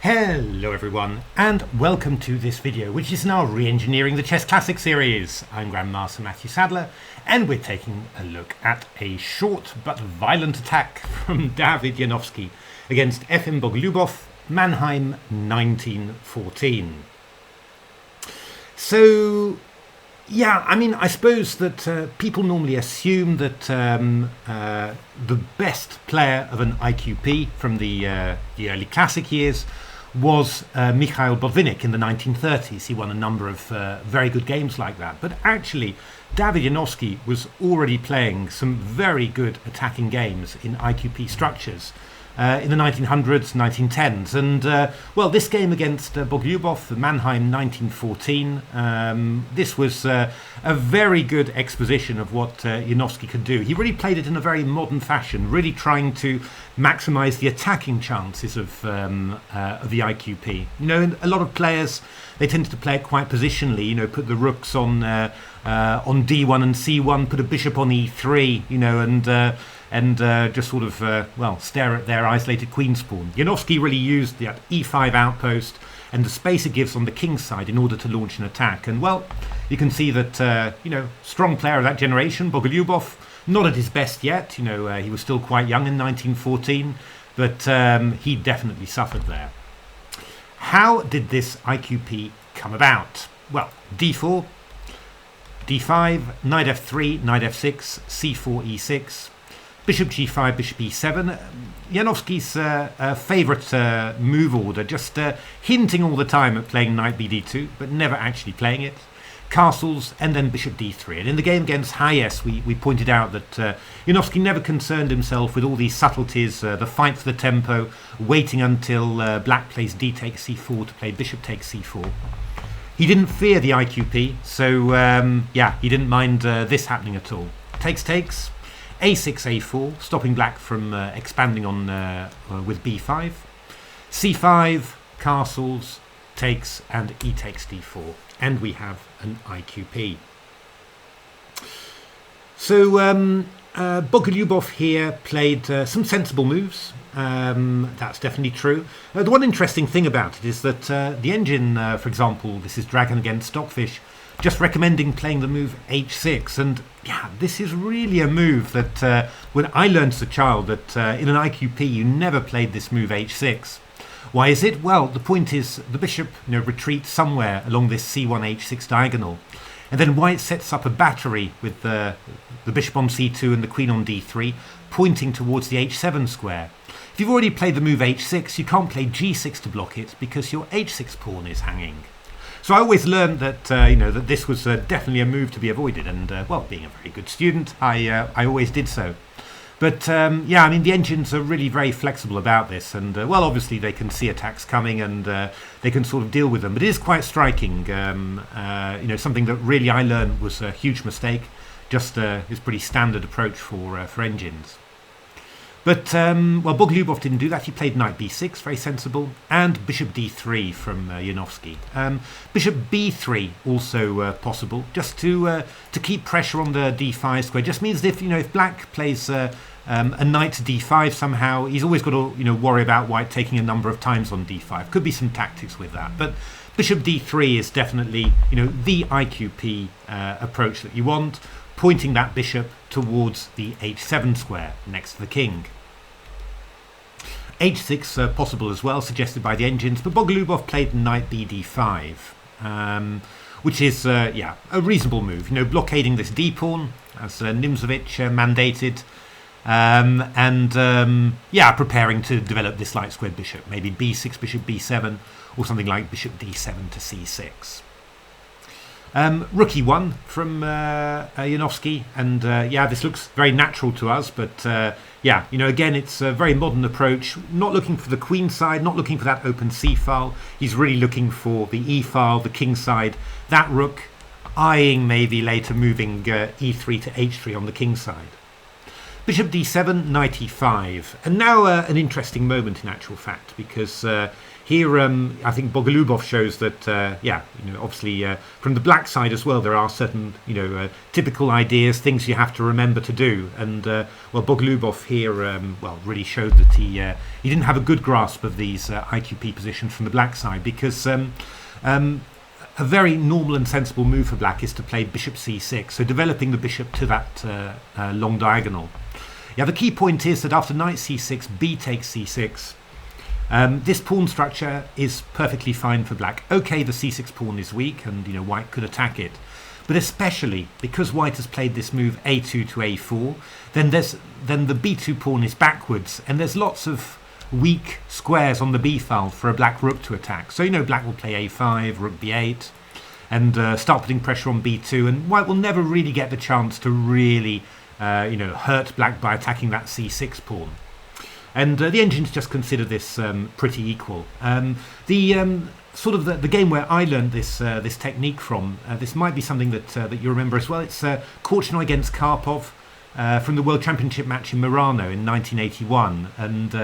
Hello everyone, and welcome to this video, which is now Reengineering the Chess Classic series. I'm Grandmaster Matthew Sadler, and we're taking a look at a short but violent attack from David Janowski against Janowski-Bogoljubow, Mannheim 1914. So, yeah, I mean, I suppose that people normally assume that the best player of an IQP from the early classic years was Mikhail Botvinnik in the 1930s. He won a number of very good games like that. But actually, David Janowski was already playing some very good attacking games in IQP structures in the 1900s, 1910s. And, well, this game against Bogoljubow, the Mannheim 1914, this was a very good exposition of what Janowski could do. He really played it in a very modern fashion, really trying to maximize the attacking chances of the IQP. You know, a lot of players, they tend to play it quite positionally, you know, put the rooks on D1 and C1, put a bishop on E3, you know, and just sort of, well, stare at their isolated queen's pawn. Janowski really used that E5 outpost and the space it gives on the king's side in order to launch an attack. And, well, you can see that, you know, strong player of that generation, Bogoljubow, not at his best yet. You know, he was still quite young in 1914, but he definitely suffered there. How did this IQP come about? Well, D4, D5, knight F3, knight F6, C4, E6, bishop G5, bishop E7. Janowski's favourite move order, just hinting all the time at playing knight BD2, but never actually playing it. Castles, and then bishop D3. And in the game against Hayes, we pointed out that Janowski never concerned himself with all these subtleties, the fight for the tempo, waiting until black plays D takes C4 to play bishop takes C4. He didn't fear the IQP, so yeah, he didn't mind this happening at all. Takes, A6, A4, stopping black from expanding on with B5. C5, castles, takes, and E takes D4. And we have an IQP. So Bogoljubow here played some sensible moves. That's definitely true. The one interesting thing about it is that the engine, for example, this is Dragon against Stockfish, just recommending playing the move H6. And yeah, this is really a move that when I learned as a child that in an IQP you never played this move H6. Why is it? Well, the point is the bishop, you know, retreats somewhere along this C1 H6 diagonal, and then white sets up a battery with the bishop on C2 and the queen on D3, pointing towards the H7 square. If you've already played the move H6, you can't play G6 to block it because your H6 pawn is hanging. So I always learned that you know, that this was definitely a move to be avoided, and well, being a very good student, I always did so. But yeah, I mean, the engines are really very flexible about this, and well, obviously they can see attacks coming and they can sort of deal with them. But it is quite striking, you know, something that really I learned was a huge mistake. Just is pretty standard approach for engines. But well, Bogoljubow didn't do that. He played knight B6, very sensible, and bishop D3 from Janowski. Bishop B3 also possible, just to keep pressure on the D5 square. Just means that if, you know, if black plays a knight to D5 somehow, he's always got to, you know, worry about white taking a number of times on D5. Could be some tactics with that, but bishop D3 is definitely, you know, the IQP approach that you want, pointing that bishop towards the H7 square next to the king. H6 possible as well, suggested by the engines, but Bogoljubow played knight BD5, which is, yeah, a reasonable move. You know, blockading this D pawn, as Nimzovich mandated, and yeah, preparing to develop this light squared bishop, maybe B6, bishop B7, or something like bishop D7 to C6. Rook E1 from Janowski, and yeah, this looks very natural to us, but yeah, you know, again, it's a very modern approach, not looking for the queen side, not looking for that open C file. He's really looking for the E file, the king side, that rook, eyeing maybe later moving E3 to H3 on the king side. Bishop D7, knight E5, and now an interesting moment in actual fact, because Here, I think Bogoljubow shows that, obviously from the black side as well, there are certain, typical ideas, things you have to remember to do. And, Bogoljubow here, really showed that he didn't have a good grasp of these IQP positions from the black side, because a very normal and sensible move for black is to play bishop c6, so developing the bishop to that long diagonal. Yeah, the key point is that after knight c6, b takes c6, this pawn structure is perfectly fine for black. Okay, the c6 pawn is weak, and white could attack it, but especially because white has played this move a2 to a4, then the b2 pawn is backwards, and there's lots of weak squares on the b file for a black rook to attack. So black will play a5, rook b8, and start putting pressure on b2, and white will never really get the chance to really hurt black by attacking that c6 pawn. And the engines just consider this pretty equal. The game where I learned this technique from, this might be something that you remember as well. It's Korchnoi against Karpov from the World Championship match in Murano in 1981. And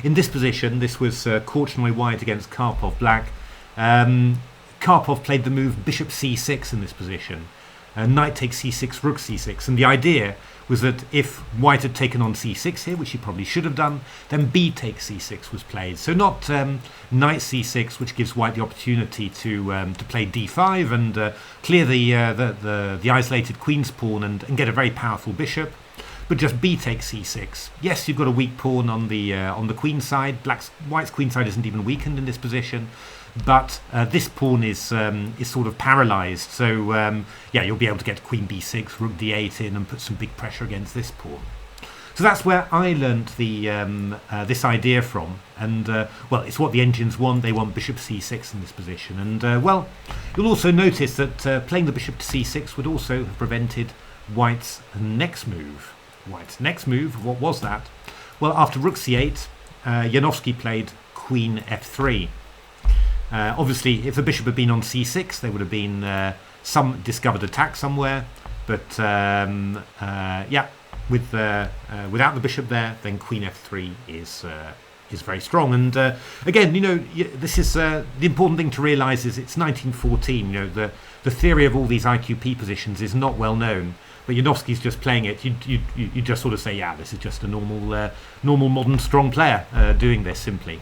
in this position, this was Korchnoi white against Karpov black. Karpov played the move bishop c6 in this position. Knight takes c6, rook c6, and the idea was that if white had taken on c6 here, which he probably should have done, then b takes c6 was played. So not knight c6, which gives white the opportunity to play d5 and clear the isolated queen's pawn and get a very powerful bishop, but just b takes c6. Yes, you've got a weak pawn on the queen side. White's queen side isn't even weakened in this position. But this pawn is sort of paralysed, so you'll be able to get queen b6, rook d8 in, and put some big pressure against this pawn. So that's where I learnt this idea from, and it's what the engines want. They want bishop c6 in this position, and you'll also notice that playing the bishop to c6 would also have prevented white's next move. White's next move, what was that? Well, after rook c8, Janowski played queen f3. Obviously, if the bishop had been on c6, there would have been some discovered attack somewhere. But without the bishop there, then queen f3 is very strong. And again, this is the important thing to realise is it's 1914. The theory of all these IQP positions is not well known. But Janowski's just playing it. You just sort of say, yeah, this is just a normal modern strong player doing this simply,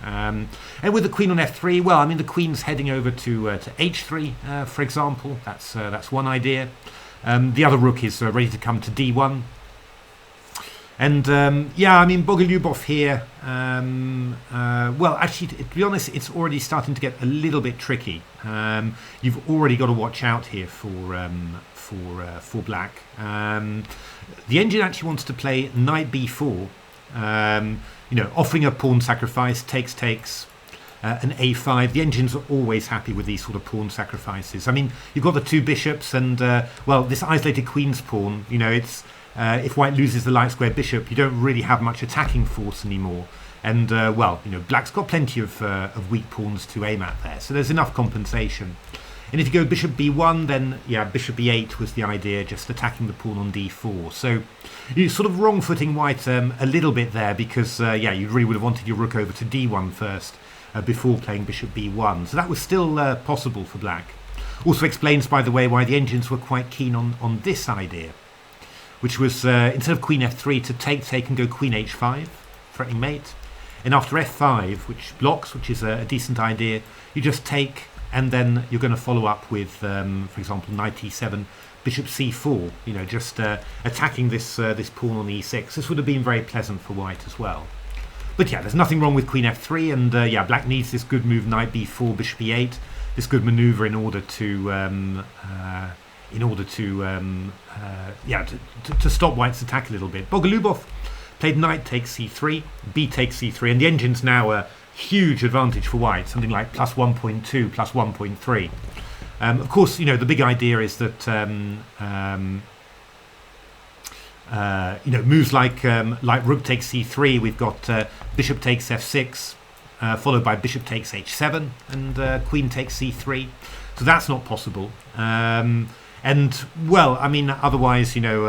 And with the queen on f3, the queen's heading over to h3, for example. That's one idea. The other rook is ready to come to d1. And Bogoljubow here. Actually, to be honest, it's already starting to get a little bit tricky. You've already got to watch out here for black. The engine actually wants to play knight b4, offering a pawn sacrifice, takes, an a5. The engines are always happy with these sort of pawn sacrifices. You've got the two bishops and, this isolated queen's pawn, it's if white loses the light square bishop, you don't really have much attacking force anymore. And, black's got plenty of weak pawns to aim at there, so there's enough compensation. And if you go bishop b1, then, bishop b8 was the idea, just attacking the pawn on d4. So you're sort of wrong-footing white a little bit there because, you really would have wanted your rook over to d1 first before playing bishop b1. So that was still possible for black. Also explains, by the way, why the engines were quite keen on this idea, which was instead of queen f3 to take and go queen h5, threatening mate. And after f5, which blocks, which is a decent idea, you just take, and then you're going to follow up with, for example, knight e7, bishop c4, just attacking this pawn on e6. This would have been very pleasant for white as well. But there's nothing wrong with queen f3, and black needs this good move, knight b4, bishop e8, this good maneuver in order to stop white's attack a little bit. Bogoljubow played knight takes c3, b takes c3, and the engine's now a huge advantage for white, something like plus 1.2, plus 1.3. Of course, the big idea is that moves like rook takes c3, we've got bishop takes f6, followed by bishop takes h7, and queen takes c3. So that's not possible. And, well, I mean, otherwise, you know,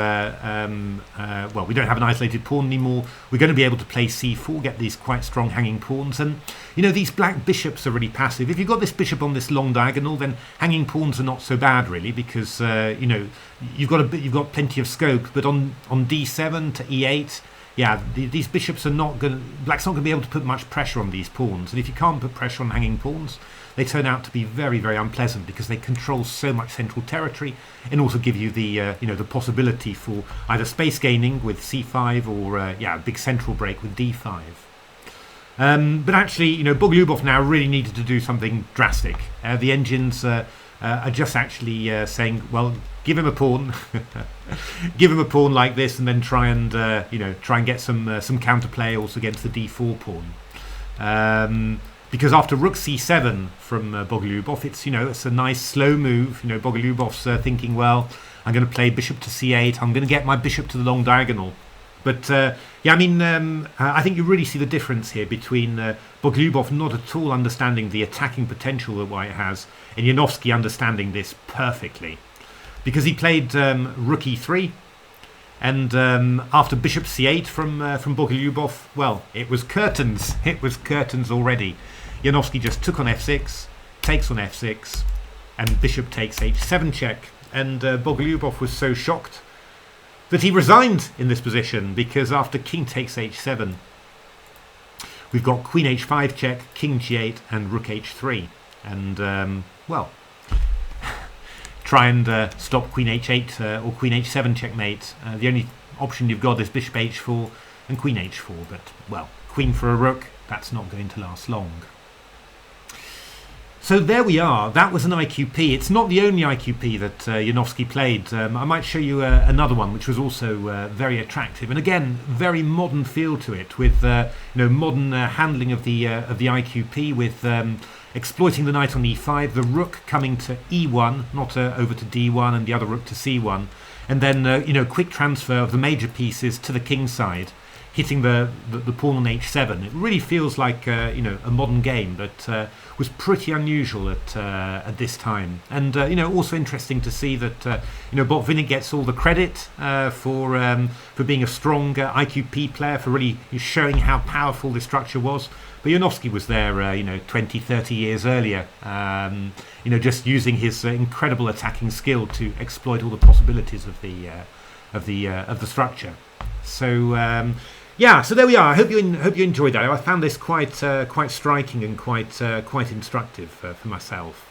well, we don't have an isolated pawn anymore. We're going to be able to play c4, get these quite strong hanging pawns. And, you know, these black bishops are really passive. If you've got this bishop on this long diagonal, then hanging pawns are not so bad, really, because, you know, you've got plenty of scope. But on d7 to e8, yeah, these bishops are not going to... Black's not going to be able to put much pressure on these pawns. And if you can't put pressure on hanging pawns, they turn out to be very, very unpleasant because they control so much central territory and also give you the, you know, the possibility for either space gaining with c5 or, yeah, a big central break with d5. But actually, you know, Bogoljubov now really needed to do something drastic. The engines are just actually saying, well, give him a pawn, give him a pawn like this, and then try and you know, try and get some counterplay also against the d4 pawn. Because after rook c7 from Bogoljubov, it's, you know, it's a nice slow move. You know, Bogoljubov's thinking, well, I'm going to play bishop to c8. I'm going to get my bishop to the long diagonal. But yeah, I mean, I think you really see the difference here between Bogoljubov not at all understanding the attacking potential that White has, and Janowski understanding this perfectly. Because he played rook e3, and after bishop c8 from Bogoljubov, well, it was curtains. It was curtains already. Janowski just took on f6, takes on f6, and bishop takes h7 check. And Bogoljubov was so shocked that he resigned in this position, because after king takes h7, we've got queen h5 check, king g8, and rook h3. And, well, try and stop queen h8 or queen h7 checkmate. The only option you've got is bishop h4 and queen h4. But, well, queen for a rook, that's not going to last long. So there we are. That was an IQP. It's not the only IQP that Janowski played. I might show you another one, which was also very attractive, and again, very modern feel to it, with you know, modern handling of the IQP, with exploiting the knight on e5, the rook coming to e1, not over to d1, and the other rook to c1, and then you know, quick transfer of the major pieces to the king side, hitting the pawn on h7. It really feels like you know, a modern game, but was pretty unusual at this time. And you know, also interesting to see that you know, Botvinnik gets all the credit for being a strong IQP player, for really showing how powerful this structure was. But Janowski was there, you know, 20, 30 years earlier, you know, just using his incredible attacking skill to exploit all the possibilities of the structure. So. Yeah, so there we are. I hope you enjoyed that. I found this quite striking and quite instructive for myself.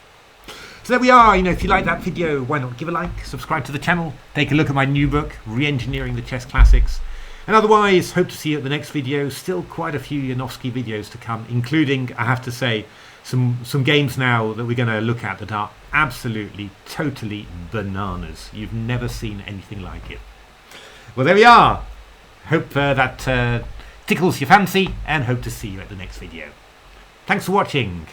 So there we are. You know, if you like that video, why not give a like, subscribe to the channel, take a look at my new book, Reengineering the Chess Classics, and otherwise, hope to see you at the next video. Still quite a few Janowski videos to come, including, I have to say, some games now that we're going to look at that are absolutely, totally bananas. You've never seen anything like it. Well, there we are. Hope that tickles your fancy, and hope to see you at the next video. Thanks for watching.